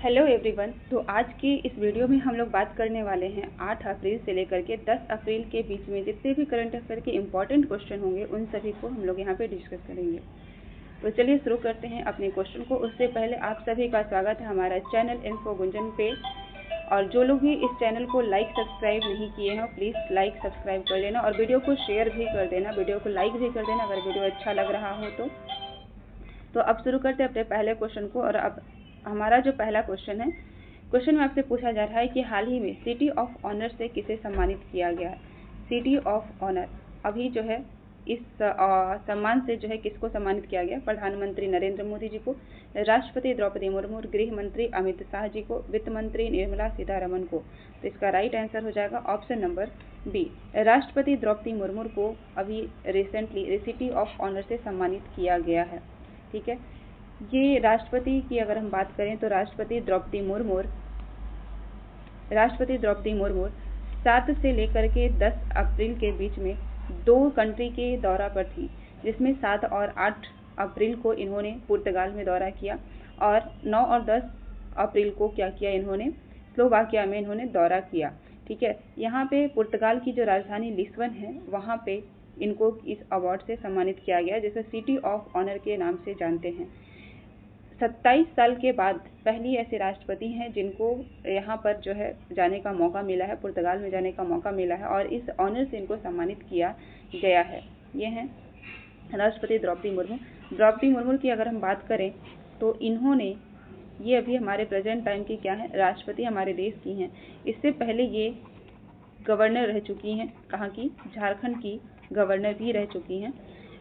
Hello everyone. तो आज की इस वीडियो में हम लोग बात करने वाले हैं 8 अप्रैल से लेकर के 10 अप्रैल के बीच में जितने भी करंट अफेयर के इम्पॉर्टेंट क्वेश्चन होंगे उन सभी को हम लोग यहाँ पे डिस्कस करेंगे। तो चलिए शुरू करते हैं अपने क्वेश्चन को। उससे पहले आप सभी का स्वागत है हमारा चैनल इन्फो गुंजन पे। और जो लोग भी इस चैनल को लाइक सब्सक्राइब नहीं किए हैं प्लीज़ लाइक सब्सक्राइब कर लेना और वीडियो को शेयर भी कर देना, वीडियो को लाइक भी कर देना अगर वीडियो अच्छा लग रहा हो तो अब शुरू करते हैं अपने पहले क्वेश्चन को। और अब हमारा जो पहला क्वेश्चन है, क्वेश्चन में आपसे पूछा जा रहा है कि हाल ही में सिटी ऑफ ऑनर से किसे सम्मानित किया गया है। सिटी ऑफ ऑनर अभी जो है इस सम्मान से जो है किसको सम्मानित किया गया? प्रधानमंत्री नरेंद्र मोदी जी को, राष्ट्रपति द्रौपदी मुर्मू, गृह मंत्री अमित शाह जी को, वित्त मंत्री निर्मला सीतारमण को। तो इसका राइट आंसर हो जाएगा ऑप्शन नंबर बी, राष्ट्रपति द्रौपदी मुर्मू को अभी रिसेंटली सिटी ऑफ ऑनर से सम्मानित किया गया है। ठीक है, ये राष्ट्रपति की अगर हम बात करें तो राष्ट्रपति द्रौपदी मुर्मू 7 से लेकर के 10 अप्रैल के बीच में 2 कंट्री के दौरा पर थी, जिसमें 7 और 8 अप्रैल को इन्होंने पुर्तगाल में दौरा किया और 9 और 10 अप्रैल को क्या किया, इन्होंने स्लोवाकिया में इन्होंने दौरा किया। ठीक है, यहाँ पे पुर्तगाल की जो राजधानी लिस्बन है वहाँ पे इनको इस अवार्ड से सम्मानित किया गया, जिसे सिटी ऑफ ऑनर के नाम से जानते हैं। 27 साल के बाद पहली ऐसे राष्ट्रपति हैं जिनको यहाँ पर जो है जाने का मौका मिला है, पुर्तगाल में जाने का मौका मिला है और इस ऑनर से इनको सम्मानित किया गया है। ये हैं राष्ट्रपति द्रौपदी मुर्मू। द्रौपदी मुर्मू की अगर हम बात करें तो इन्होंने ये अभी हमारे प्रेजेंट टाइम की क्या है, राष्ट्रपति हमारे देश की हैं। इससे पहले ये गवर्नर रह चुकी हैं, कहाँ की? झारखंड की गवर्नर भी रह चुकी हैं।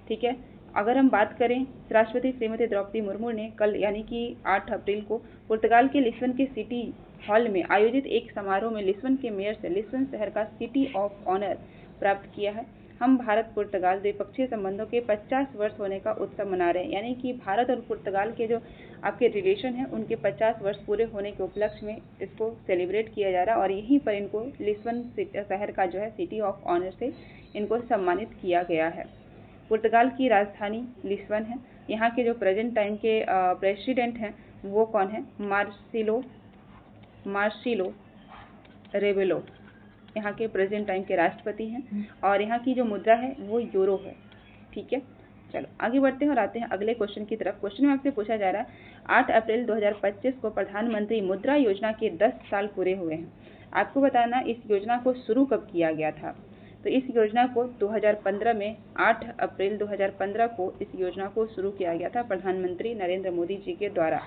ठीक है, अगर हम बात करें राष्ट्रपति श्रीमती द्रौपदी मुर्मू ने कल यानी कि 8 अप्रैल को पुर्तगाल के लिस्बन के सिटी हॉल में आयोजित एक समारोह में लिस्बन के मेयर से लिस्बन शहर का सिटी ऑफ ऑनर प्राप्त किया है। हम भारत पुर्तगाल द्विपक्षीय संबंधों के 50 वर्ष होने का उत्सव मना रहे हैं, यानी कि भारत और पुर्तगाल के जो आपके रिलेशन हैं उनके 50 वर्ष पूरे होने के उपलक्ष्य में इसको सेलिब्रेट किया जा रहा है और यहीं पर इनको लिस्बन शहर का जो है सिटी ऑफ ऑनर से इनको सम्मानित किया गया है। पुर्तगाल की राजधानी लिस्बन है। यहाँ के जो प्रेजेंट टाइम के प्रेसिडेंट हैं वो कौन है? मार्सिलो रेबेलो यहाँ के प्रेजेंट टाइम के राष्ट्रपति हैं और यहाँ की जो मुद्रा है वो यूरो है। ठीक है, चलो आगे बढ़ते हैं और आते हैं अगले क्वेश्चन की तरफ। क्वेश्चन में आपसे पूछा जा रहा है 8 अप्रैल 2025 को प्रधानमंत्री मुद्रा योजना के 10 साल पूरे हुए हैं। आपको बताना इस योजना को शुरू कब किया गया था। तो इस योजना को 2015 में 8 अप्रैल 2015 को इस योजना को शुरू किया गया था प्रधानमंत्री नरेंद्र मोदी जी के द्वारा,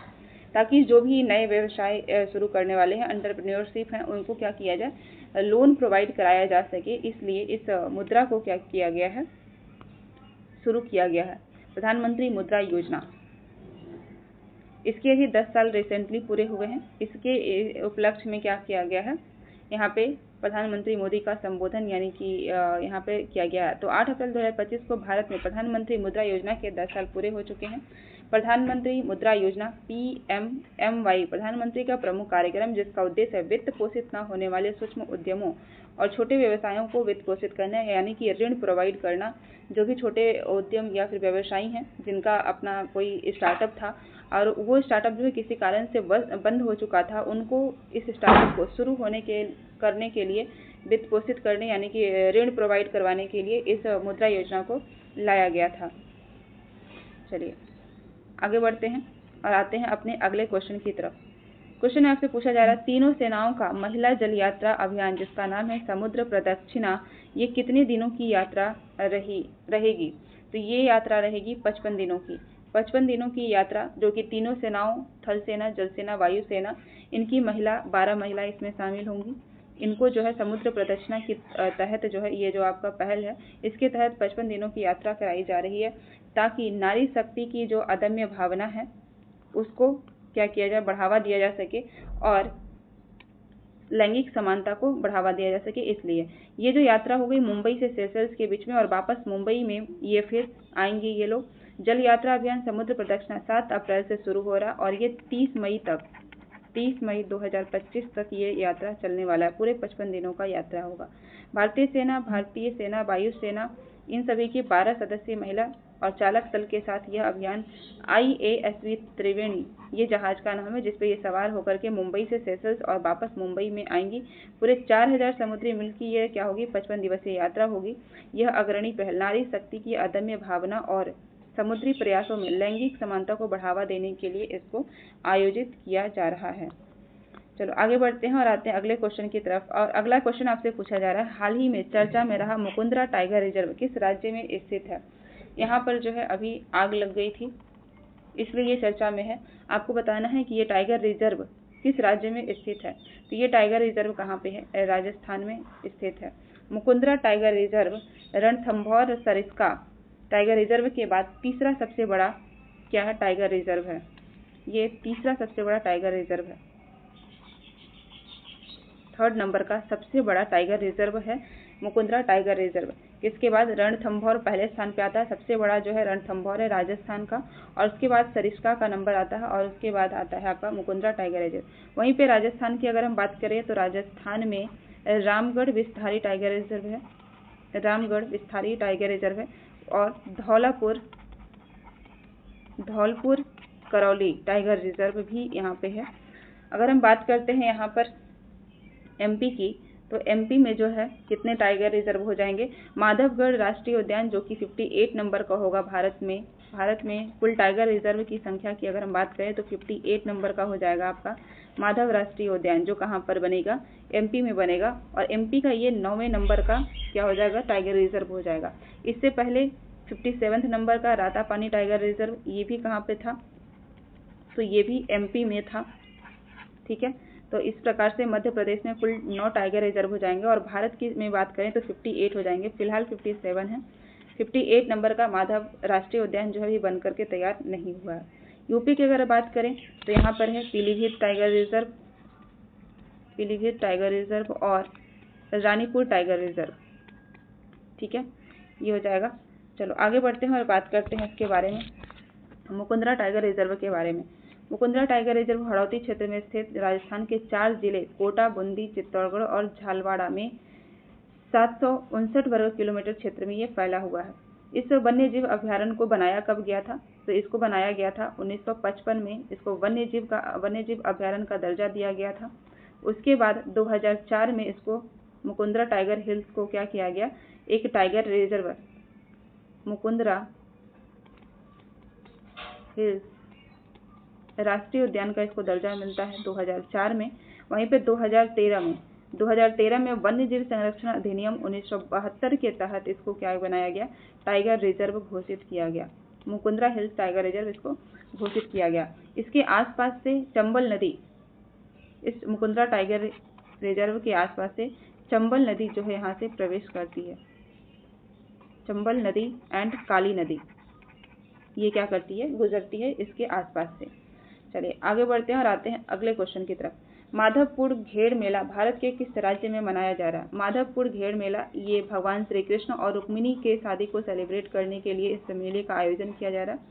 ताकि जो भी नए व्यवसाय शुरू करने वाले हैं, एंटरप्रेन्योरशिप हैं, उनको क्या किया जाए, लोन प्रोवाइड कराया जा सके। इसलिए इस मुद्रा को क्या किया गया है, शुरू किया गया है, प्रधानमंत्री मुद्रा योजना। इसके ही 10 साल रिसेंटली पूरे हुए हैं। इसके उपलक्ष्य में क्या किया गया है, यहाँ पे प्रधानमंत्री मोदी का संबोधन यानी कि यहाँ पे किया गया है। तो 8 अप्रैल 2025 को भारत में प्रधानमंत्री मुद्रा योजना के 10 साल पूरे हो चुके हैं। प्रधानमंत्री मुद्रा योजना PMMY प्रधानमंत्री का प्रमुख कार्यक्रम, जिसका उद्देश्य है वित्त पोषित न होने वाले सूक्ष्म उद्यमों और छोटे व्यवसायों को वित्त पोषित करना, यानी कि ऋण प्रोवाइड करना। जो भी छोटे उद्यम या फिर व्यवसायी हैं जिनका अपना कोई स्टार्टअप था और वो स्टार्टअप जो है किसी कारण से बंद हो चुका था, उनको इस स्टार्टअप को शुरू करने के लिए वित्त पोषित करने यानी कि ऋण प्रोवाइड करवाने के लिए इस मुद्रा योजना को लाया गया था। चलिए आगे बढ़ते हैं और आते हैं अपने अगले क्वेश्चन की तरफ। क्वेश्चन आपसे पूछा जा रहा है तीनों सेनाओं का महिला जल यात्रा अभियान, जिसका नाम है समुद्र प्रदक्षिणा, ये कितने दिनों की यात्रा रहेगी? तो ये यात्रा रहेगी 55 दिनों की। 55 दिनों की यात्रा जो कि तीनों सेनाओं, थल सेना, जल सेना, वायु सेना, इनकी 12 महिला इसमें शामिल होंगी। इनको जो है समुद्र प्रदक्षिणा के तहत जो है ये जो आपका पहल है, इसके तहत 55 दिनों की यात्रा कराई जा रही है, ताकि नारी शक्ति की जो अदम्य भावना है उसको क्या किया जाए, बढ़ावा दिया जा सके और लैंगिक समानता को बढ़ावा दिया जा सके। इसलिए ये जो यात्रा हो गई मुंबई से सेशल्स के बीच में और वापस मुंबई में ये फिर आएंगे ये लोग। जल यात्रा अभियान समुद्र प्रदक्षिणा 7 अप्रैल से शुरू हो रहा है और ये 30 मई 2025 तक ये यात्रा चलने वाला है। पूरे 55 दिनों का यात्रा होगा। भारतीय सेना, वायु सेना, इन सभी की 12 सदस्यीय महिला और चालक दल के साथ यह अभियान IASV त्रिवेणी ये जहाज का नाम है, जिसपे ये सवार होकर के मुंबई से सेशल्स और वापस मुंबई में आएंगी। पूरे 4000 समुद्री मील की ये क्या होगी, 55 दिवसीय यात्रा होगी। यह अग्रणी पहल नारी शक्ति की अदम्य भावना और समुद्री प्रयासों में लैंगिक समानता को बढ़ावा देने के लिए इसको आयोजित किया जा रहा है। चलो आगे बढ़ते हैं और आते हैं अगले क्वेश्चन की तरफ। और अगला क्वेश्चन आपसे पूछा जा रहा है, हाल ही में चर्चा में रहा मुकुंदरा टाइगर रिजर्व किस राज्य में स्थित है। यहाँ पर जो है अभी आग लग गई थी, इसलिए ये चर्चा में है। आपको बताना है कि ये टाइगर रिजर्व किस राज्य में स्थित है। तो ये टाइगर रिजर्व कहाँ पे है, राजस्थान में स्थित है। Mukundra tiger reserve Ranthambore Sariska tiger reserve के बाद तीसरा सबसे बड़ा क्या है, टाइगर रिजर्व है। ये तीसरा सबसे बड़ा टाइगर रिजर्व है, 3rd नंबर का सबसे बड़ा टाइगर रिजर्व है मुकुंदरा टाइगर रिजर्व। इसके बाद रणथंभौर पहले स्थान पे आता है, सबसे बड़ा जो है रणथंभौर है राजस्थान का, और उसके बाद सरिस्का का नंबर आता है, और उसके बाद आता है आपका मुकुंदरा टाइगर रिजर्व। वहीं पे राजस्थान की अगर हम बात करें तो राजस्थान में रामगढ़ विस्तारी टाइगर रिजर्व है, रामगढ़ विस्तारी टाइगर रिजर्व है, और धौलपुर करौली टाइगर रिजर्व भी यहाँ पे है। अगर हम बात करते हैं यहाँ पर MP की, तो MP में जो है कितने टाइगर रिजर्व हो जाएंगे, माधवगढ़ राष्ट्रीय उद्यान जो कि 58 नंबर का होगा। भारत में कुल टाइगर रिजर्व की संख्या की अगर हम बात करें तो 58 नंबर का हो जाएगा आपका माधव राष्ट्रीय उद्यान, जो कहाँ पर बनेगा, MP में बनेगा। और MP का ये 9वें नंबर का क्या हो जाएगा, टाइगर रिजर्व हो जाएगा। इससे पहले 57 नंबर का रातापानी टाइगर रिजर्व, ये भी कहाँ पे था, तो ये भी MP में था। ठीक है, तो इस प्रकार से मध्य प्रदेश में कुल 9 टाइगर रिजर्व हो जाएंगे, और भारत की में बात करें तो 58 हो जाएंगे। फिलहाल 57 है। 58 नंबर का माधव राष्ट्रीय उद्यान जो है ये बन करके तैयार नहीं हुआ है। यूपी की अगर बात करें तो यहाँ पर है पीलीभीत टाइगर रिजर्व और रानीपुर टाइगर रिजर्व। ठीक है, ये हो जाएगा। चलो आगे बढ़ते हैं और बात करते हैं इसके बारे में, मुकुंदरा टाइगर रिजर्व के बारे में। मुकुंदरा टाइगर रिजर्व हड़ौती क्षेत्र में स्थित राजस्थान के 4 जिले कोटा, बूंदी, चित्तौड़गढ़ और झालवाड़ा में 759 वर्ग किलोमीटर क्षेत्र में ये फैला हुआ है। इस वन्य जीव अभ्यारण्य को बनाया कब गया था, तो इसको बनाया गया था 1955 में। इसको वन्य जीव अभ्यारण्य का दर्जा दिया गया था। उसके बाद 2004 में इसको मुकुंदरा टाइगर हिल्स को क्या किया गया, एक टाइगर रिजर्व मुकुंदरा हिल्स राष्ट्रीय उद्यान का इसको दर्जा मिलता है 2004 में। वहीं पे 2013 में वन्य जीव संरक्षण अधिनियम 1972 के तहत इसको क्या बनाया गया, टाइगर रिजर्व घोषित किया गया। मुकुंदरा हिल्स टाइगर रिजर्व इसको घोषित किया गया। इसके आसपास से चंबल नदी, इस मुकुंदरा टाइगर रिजर्व के आसपास से चंबल नदी जो है यहाँ से प्रवेश करती है। चंबल नदी एंड काली नदी ये क्या करती है, गुजरती है इसके आसपास से। चलिए आगे बढ़ते हैं और आते हैं अगले क्वेश्चन की तरफ। माधवपुर घेड़ मेला भारत के किस राज्य में मनाया जा रहा है। माधवपुर घेड़ मेला ये भगवान श्री कृष्ण और रुक्मिणी के शादी को सेलिब्रेट करने के लिए इस मेले का आयोजन किया जा रहा है।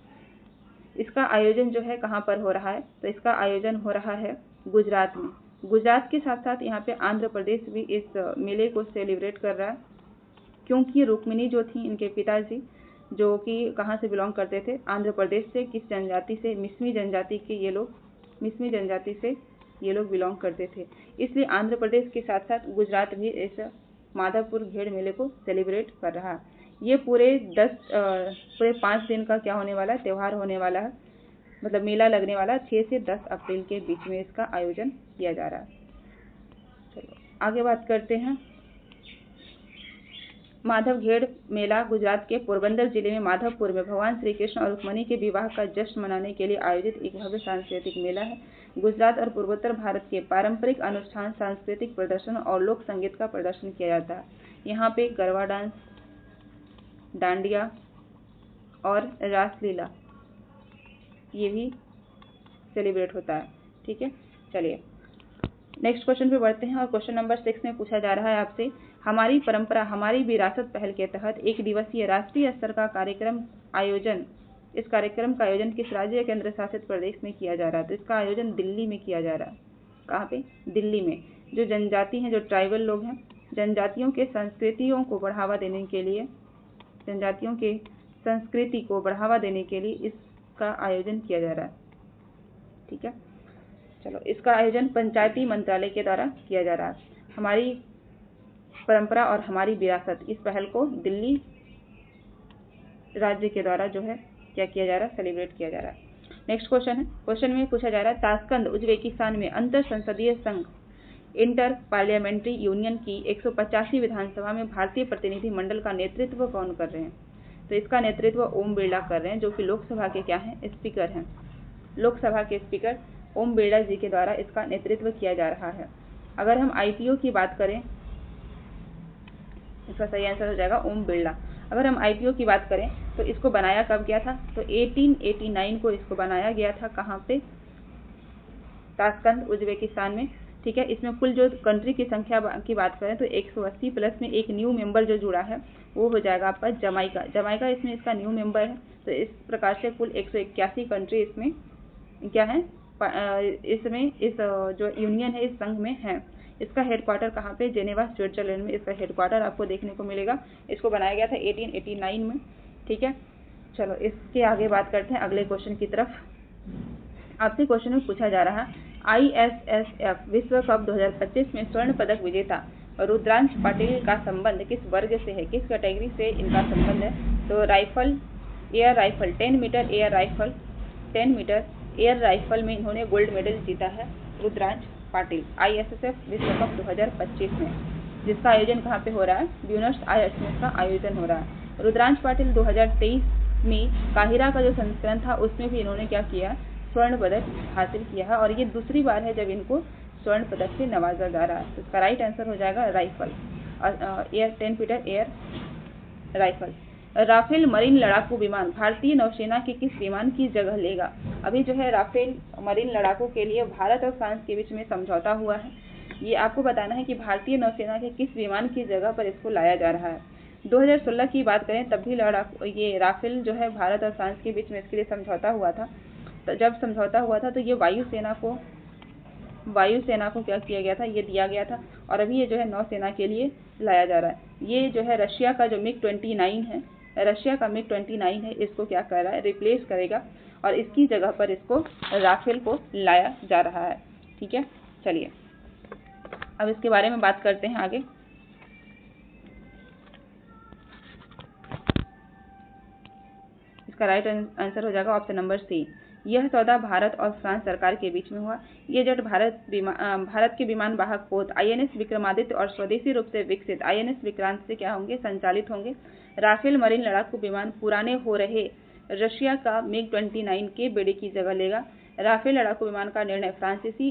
इसका आयोजन जो है कहाँ पर हो रहा है, तो इसका आयोजन हो रहा है गुजरात में। गुजरात के साथ साथ यहाँ पे आंध्र प्रदेश भी इस मेले को सेलिब्रेट कर रहा है, क्योंकि रुक्मिणी जो थी इनके पिताजी जो कि कहाँ से बिलोंग करते थे, आंध्र प्रदेश से। किस जनजाति से, मिस्मी जनजाति से ये लोग बिलोंग करते थे। इसलिए आंध्र प्रदेश के साथ साथ गुजरात भी इस माधवपुर घेड़ मेले को सेलिब्रेट कर रहा है। ये पूरे 5 दिन का क्या होने वाला है, त्यौहार होने वाला है, मतलब मेला लगने वाला है। 6 से 10 अप्रैल के बीच में इसका आयोजन किया जा रहा है। चलो आगे बात करते हैं। माधव घेड़ मेला गुजरात के पोरबंदर जिले में माधवपुर में भगवान श्री कृष्ण और रुक्मिणी के विवाह का जश्न मनाने के लिए आयोजित एक भव्य सांस्कृतिक मेला है। गुजरात और पूर्वोत्तर भारत के पारंपरिक अनुष्ठान, सांस्कृतिक प्रदर्शन और लोक संगीत का प्रदर्शन किया जाता है। यहाँ पे गरबा डांस, डांडिया और रासलीला ये भी सेलिब्रेट होता है। ठीक है, चलिए नेक्स्ट क्वेश्चन पे बढ़ते हैं और क्वेश्चन नंबर 6 में पूछा जा रहा है आपसे, हमारी परंपरा हमारी विरासत पहल के तहत एक दिवसीय राष्ट्रीय स्तर का इस कार्यक्रम का आयोजन किस राज्य या केंद्र शासित प्रदेश में किया जा रहा है। तो इसका आयोजन दिल्ली में किया जा रहा है। कहाँ पे, दिल्ली में। जो जनजाति हैं, जो ट्राइबल लोग हैं, जनजातियों के संस्कृतियों को बढ़ावा देने के लिए, जनजातियों के संस्कृति को बढ़ावा देने के लिए इसका आयोजन किया जा रहा है। ठीक है, चलो, इसका आयोजन पंचायती मंत्रालय के द्वारा किया जा रहा है। हमारी परंपरा और हमारी विरासत, इस पहल को दिल्ली राज्य के द्वारा जो है क्या किया जा रहा है, सेलिब्रेट किया जा रहा है। नेक्स्ट क्वेश्चन है, क्वेश्चन में पूछा जा रहा है ताशकंद उज्बेकिस्तान में अंतर संसदीय संघ इंटर पार्लियामेंट्री यूनियन की 185 विधानसभा में भारतीय प्रतिनिधि मंडल का नेतृत्व कौन कर रहे हैं? तो इसका नेतृत्व ओम बिरला कर रहे हैं, जो कि लोकसभा के क्या हैं, स्पीकर हैं। लोकसभा के स्पीकर ओम बिरला जी के द्वारा इसका नेतृत्व किया जा रहा है। अगर हम आईपीओ की बात करें, इसका सही आंसर हो जाएगा ओम बिरला। अगर हम आईपीओ की बात करें तो इसको बनाया कब गया था? तो 1889 को इसको बनाया गया था। कहाँ पे? ताशकंद उज्बेकिस्तान में। ठीक है, इसमें कुल जो कंट्री की संख्या की बात करें तो 180 प्लस में एक न्यू मेंबर जो जुड़ा है वो हो जाएगा आपका जमाइका। जमाइका इसमें इसका न्यू मेंबर है। तो इस प्रकार से कुल 181 कंट्री इसमें क्या है, इसमें इस जो यूनियन है, इस संघ में है। इसका हेडक्वार्टर कहाँ पे? जेनेवा, स्विट्जरलैंड में इसका हेडक्वार्टर आपको देखने को मिलेगा। इसको बनाया गया था 1889 में। ठीक है, चलो इसके आगे बात करते हैं अगले क्वेश्चन की तरफ। आपसे क्वेश्चन में पूछा जा रहा है ISSF विश्व कप 2025 में स्वर्ण पदक विजेता रुद्रांश पाटिल का संबंध किस वर्ग से है, किस कैटेगरी से इनका संबंध है? तो rifle, air rifle, 10 metre air rifle, 10 metre air rifle में इन्होंने गोल्ड मेडल जीता है रुद्रांश पाटिल ISSF विश्व कप 2025 में, जिसका आयोजन कहाँ पे हो रहा है? ब्यूनस आयर्स में इसका आयोजन हो रहा है। रुद्रांश पाटिल 2023 में काहिरा का जो संस्करण था उसमें भी इन्होंने क्या किया, स्वर्ण पदक हासिल किया है, और ये दूसरी बार है जब इनको स्वर्ण पदक से नवाजा जा रहा है। तो इसका राइट आंसर हो जाएगा rifle, air 10 metre air rifle. Rafale marine लड़ाकू विमान भारतीय नौसेना के किस विमान की जगह लेगा? अभी जो है राफेल मरीन लड़ाकू के लिए भारत और फ्रांस के बीच में समझौता हुआ है। ये आपको बताना है कि भारतीय नौसेना के किस विमान की जगह पर इसको लाया जा रहा है। 2016 की बात करें तब भी ये राफेल जो है भारत और फ्रांस के बीच में इसके लिए समझौता हुआ था। तो जब समझौता हुआ था तो ये वायुसेना को क्या किया गया था, ये दिया गया था, और अभी ये जो है नौसेना के लिए लाया जा रहा है। ये जो है रशिया का जो MiG-29 है, रशिया का MiG-29 है, इसको क्या कर रहा है, रिप्लेस करेगा, और इसकी जगह पर इसको राफेल को लाया जा रहा है। ठीक है, चलिए अब इसके बारे में बात करते हैं आगे। इसका राइट आंसर हो जाएगा ऑप्शन नंबर सी। यह सौदा भारत और फ्रांस सरकार के बीच में हुआ। ये जेट भारत के विमान वाहक पोत INS विक्रमादित्य और स्वदेशी रूप से विकसित INS विक्रांत से क्या होंगे, संचालित होंगे। राफेल मरीन लड़ाकू विमान पुराने हो रहे रशिया का MiG-29 के बेड़े की जगह लेगा। राफेल लड़ाकू विमान का निर्णय फ्रांसीसी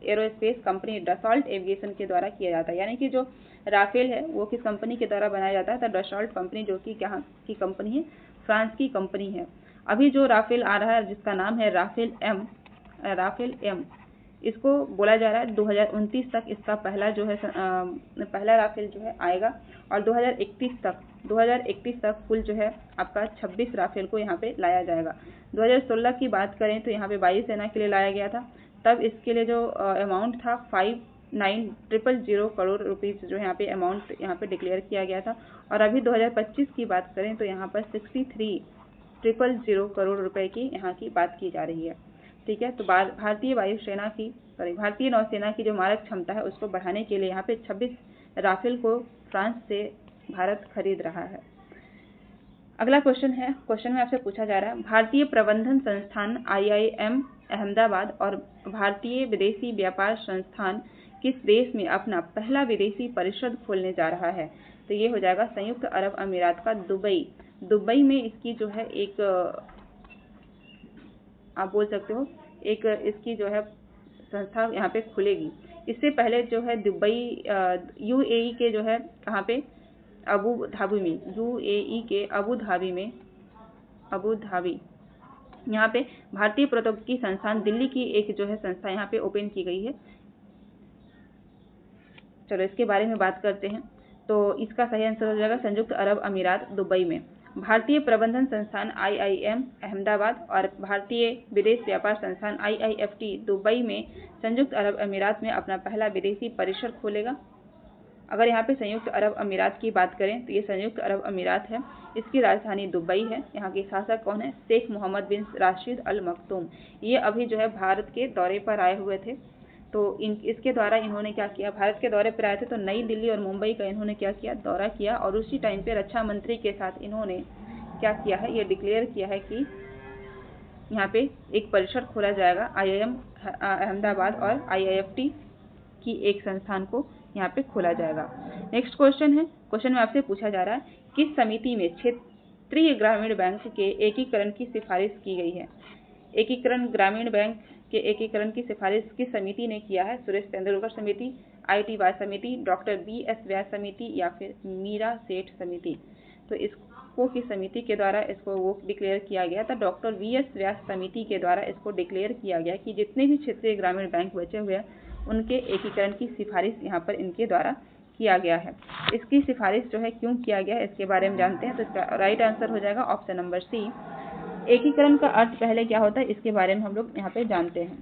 एरोस्पेस कंपनी डसॉल्ट एविएशन के द्वारा किया जाता है। यानी कि जो राफेल है वो किस कंपनी के द्वारा बनाया जाता है? तो डसॉल्ट कंपनी, जो कि कहाँ की कंपनी है, फ्रांस की कंपनी है। अभी जो राफेल आ रहा है जिसका नाम है राफेल एम, इसको बोला जा रहा है 2029 तक इसका पहला जो है पहला राफेल जो है आएगा, और 2031 तक कुल जो है आपका 26 राफेल को यहाँ पे लाया जाएगा। 2016 की बात करें तो यहाँ पे वायुसेना के लिए लाया गया था। तब इसके लिए जो अमाउंट था 59,000 करोड़ रुपीज़ जो यहाँ पे अमाउंट यहाँ पे डिक्लेयर किया गया था। और अभी 2025 की बात करें तो यहाँ पर 63,000 करोड़ रुपए की यहाँ की बात की जा रही है। ठीक है, तो भारतीय नौसेना की जो मारक क्षमता है उसको बढ़ाने के लिए यहाँ पे 26 राफेल को फ्रांस से भारत खरीद रहा है। अगला क्वेश्चन है, क्वेश्चन में आपसे पूछा जा रहा है भारतीय प्रबंधन संस्थान IIM अहमदाबाद और भारतीय विदेशी व्यापार संस्थान किस देश में अपना पहला विदेशी परिषद खोलने जा रहा है? तो ये हो जाएगा संयुक्त अरब अमीरात का दुबई में इसकी जो है एक आप बोल सकते हो एक इसकी जो है संस्था यहाँ पे खुलेगी। इससे पहले जो है दुबई UAE के जो है कहाँ पे, अबू धाबी में, UAE के अबू धाबी यहाँ पे भारतीय प्रौद्योगिकी संस्थान दिल्ली की एक जो है संस्था यहाँ पे ओपन की गई है। चलो इसके बारे में बात करते हैं। तो इसका सही आंसर हो जाएगा संयुक्त अरब अमीरात दुबई में। भारतीय प्रबंधन संस्थान IIM अहमदाबाद और भारतीय विदेश व्यापार संस्थान IIFT दुबई में संयुक्त अरब अमीरात में अपना पहला विदेशी परिसर खोलेगा। अगर यहाँ पे संयुक्त अरब अमीरात की बात करें तो ये संयुक्त अरब अमीरात है, इसकी राजधानी दुबई है। यहाँ के शासक कौन है? शेख मोहम्मद बिन राशिद अल मखदूम। ये अभी जो है भारत के दौरे पर आए हुए थे, तो इसके द्वारा इन्होंने क्या किया, भारत के दौरे पर आए थे तो नई दिल्ली और मुंबई का इन्होंने क्या किया, दौरा किया। और उसी टाइम पे रक्षा मंत्री के साथ इन्होंने क्या किया है, ये डिक्लेयर किया है कि यहाँ पे एक परिसर खोला जाएगा IIM अहमदाबाद और IIFT की एक संस्थान को यहाँ पे खोला जाएगा। नेक्स्ट क्वेश्चन है, क्वेश्चन में आपसे पूछा जा रहा है किस समिति में क्षेत्रीय ग्रामीण बैंक के एकीकरण की सिफारिश की गई है? एकीकरण ग्रामीण बैंक के एकीकरण की सिफारिश किस समिति ने किया है? सुरेश तेंदुलकर समिति, IT वाय समिति, डॉक्टर BS व्यास समिति या फिर मीरा सेठ समिति? तो इसको किस समिति के द्वारा इसको वो डिक्लेयर किया गया था? डॉक्टर VS व्यास समिति के द्वारा इसको डिक्लेयर किया गया कि जितने भी क्षेत्रीय ग्रामीण बैंक बचे हुए हैं उनके एकीकरण की सिफारिश यहाँ पर इनके द्वारा किया गया है। इसकी सिफारिश जो है क्यों किया गया है इसके बारे में जानते हैं। तो इसका राइट आंसर हो जाएगा ऑप्शन नंबर C। एकीकरण का अर्थ पहले क्या होता है इसके बारे में हम लोग यहाँ पे जानते हैं।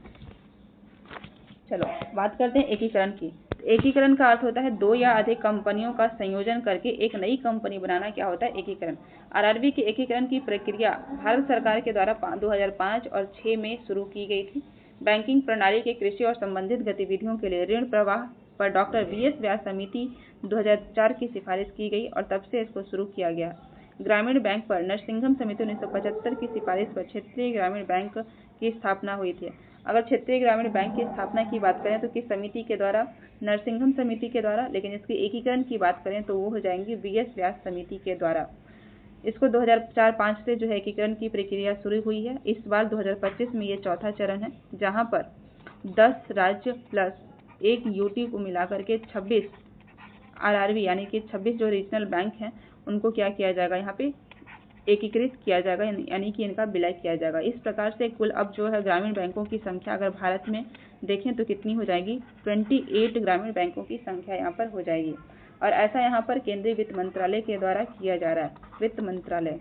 चलो बात करते हैं एकीकरण की। एकीकरण का अर्थ होता है दो या अधिक कंपनियों का संयोजन करके एक नई कंपनी बनाना। क्या होता है? एकीकरण। RRB के एकीकरण की प्रक्रिया भारत सरकार के द्वारा 2005 और 6 में शुरू की गई थी। बैंकिंग प्रणाली के कृषि और संबंधित गतिविधियों के लिए ऋण प्रवाह पर डॉक्टर VS व्यास समिति 2004 की सिफारिश की गई और तब से इसको शुरू किया गया। ग्रामीण बैंक पर नरसिंघम समिति 1975 की सिफारिश पर क्षेत्रीय ग्रामीण बैंक की स्थापना हुई थी। अगर क्षेत्रीय ग्रामीण बैंक की स्थापना की बात करें तो किस समिति के द्वारा? नरसिंघम समिति के द्वारा। लेकिन इसके एकीकरण की बात करें तो वो हो जाएंगी VS व्यास समिति के द्वारा। इसको 2004-5 से जो है एकीकरण की प्रक्रिया शुरू हुई है। इस बार 2025 में ये चौथा चरण है जहां पर 10 राज्य प्लस 1 UT को मिलाकर के 26 RRB यानी कि 26 जो रीजनल बैंक हैं उनको क्या किया जाएगा, यहाँ पे एकीकृत किया जाएगा यानी कि इनका विलय किया जाएगा। इस प्रकार से कुल अब जो है ग्रामीण बैंकों की संख्या अगर भारत में देखें तो कितनी हो जाएगी? 28 ग्रामीण बैंकों की संख्या यहाँ पर हो जाएगी। और ऐसा यहाँ पर केंद्रीय वित्त मंत्रालय के द्वारा किया जा रहा है, वित्त मंत्रालय।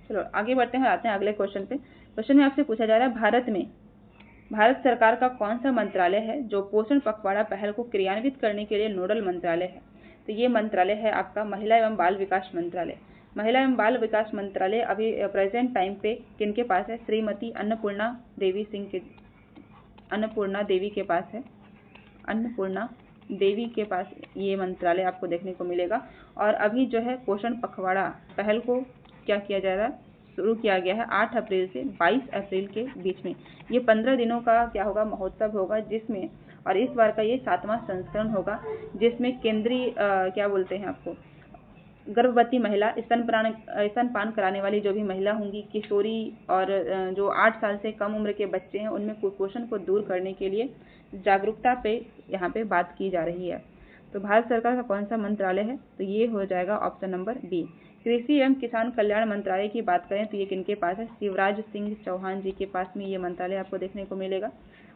चलो आगे बढ़ते हैं, आते हैं अगले क्वेश्चन पे। क्वेश्चन में आपसे पूछा जा रहा है भारत सरकार का कौन सा मंत्रालय है जो पोषण पखवाड़ा पहल को क्रियान्वित करने के लिए नोडल मंत्रालय है? तो ये मंत्रालय है आपका महिला एवं बाल विकास मंत्रालय। महिला एवं बाल विकास मंत्रालय अभी प्रेजेंट टाइम पे किनके पास है? श्रीमती अन्नपूर्णा देवी के पास है। अन्नपूर्णा देवी के पास ये मंत्रालय आपको देखने को मिलेगा। और अभी जो है पोषण पखवाड़ा पहल को क्या किया जा रहा है? शुरू किया गया है 8 अप्रैल से 22 अप्रैल के बीच में। ये 15 दिनों का क्या होगा? महोत्सव होगा, जिसमें और इस बार का ये 7वां संस्करण होगा, जिसमें केंद्रीय क्या बोलते हैं आपको, गर्भवती महिला, स्तनपान कराने वाली जो भी महिला होंगी, किशोरी और जो 8 साल से कम उम्र के बच्चे हैं उनमें कुपोषण को दूर करने के लिए जागरूकता पे यहाँ पे बात की जा रही है। तो भारत सरकार का कौन सा मंत्रालय है? तो ये हो जाएगा ऑप्शन नंबर B। कृषि एवं किसान कल्याण मंत्रालय की बात करें तो ये किनके पास है? शिवराज सिंह चौहान जी के पास में ये मंत्रालय आपको देखने को मिलेगा।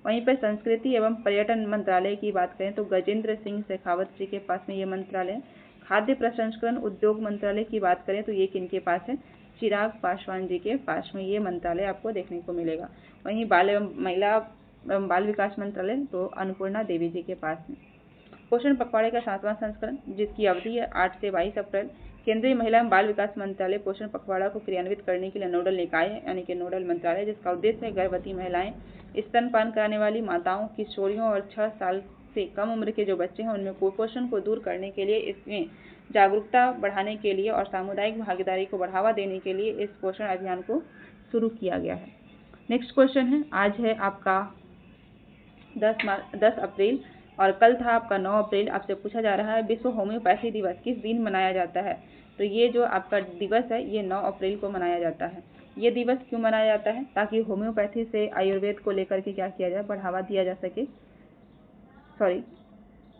वहीं पर संस्कृति एवं पर्यटन मंत्रालय की बात करें तो गजेंद्र सिंह शेखावत जी के पास में ये मंत्रालय है। खाद्य प्रसंस्करण उद्योग मंत्रालय की बात करें तो ये किनके पास है? चिराग पासवान जी के पास में ये मंत्रालय आपको देखने को मिलेगा। वहीं बाल एवं महिला एवं बाल विकास मंत्रालय तो अन्नपूर्णा देवी जी के पास में। पोषण पखवाड़े का 7वां संस्करण जिसकी अवधि है 8 से 22 अप्रैल। केंद्रीय महिला एवं बाल विकास मंत्रालय पोषण पखवाड़ा को क्रियान्वित करने के लिए नोडल निकाय है, यानी कि नोडल मंत्रालय, जिसका उद्देश्य है गर्भवती महिलाएं, स्तनपान कराने वाली माताओं, किशोरियों और 6 साल से कम उम्र के जो बच्चे हैं उनमें कुपोषण को दूर करने के लिए, इसमें जागरूकता बढ़ाने के लिए और सामुदायिक भागीदारी को बढ़ावा देने के लिए इस पोषण अभियान को शुरू किया गया है। नेक्स्ट क्वेश्चन है, आज है आपका 10 अप्रैल और कल था आपका 9 अप्रैल। आपसे पूछा जा रहा है विश्व होम्योपैथी दिवस किस दिन मनाया जाता है? तो ये जो आपका दिवस है ये 9 अप्रैल को मनाया जाता है। ये दिवस क्यों मनाया जाता है? ताकि होम्योपैथी से आयुर्वेद को लेकर के क्या किया जाए, बढ़ावा दिया जा सके। सॉरी,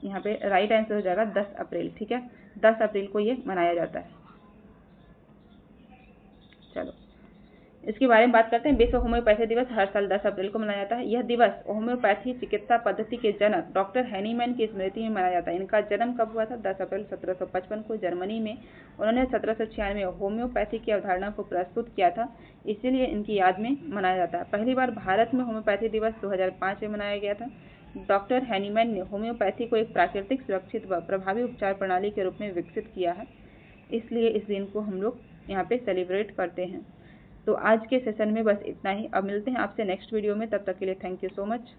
यहाँ पे राइट आंसर हो जाएगा 10 अप्रैल। ठीक है, 10 अप्रैल को ये मनाया जाता है। चलो इसके बारे में बात करते हैं। विश्व होम्योपैथी दिवस हर साल 10 अप्रैल को मनाया जाता है। यह दिवस होम्योपैथी चिकित्सा पद्धति के जनक डॉक्टर हैनीमैन की स्मृति में मनाया जाता है। इनका जन्म कब हुआ था? 10 अप्रैल 1755 को जर्मनी में। उन्होंने 1796 में होम्योपैथी की अवधारणा को प्रस्तुत किया था, इसीलिए इनकी याद में मनाया जाता है। पहली बार भारत में होम्योपैथी दिवस 2005 में मनाया गया था। डॉक्टर हैनीमैन ने होम्योपैथी को एक प्राकृतिक, सुरक्षित व प्रभावी उपचार प्रणाली के रूप में विकसित किया है। इसलिए इस दिन को हम लोग यहाँ पे सेलिब्रेट करते हैं। तो आज के सेशन में बस इतना ही। अब मिलते हैं आपसे नेक्स्ट वीडियो में, तब तक के लिए थैंक यू सो मच।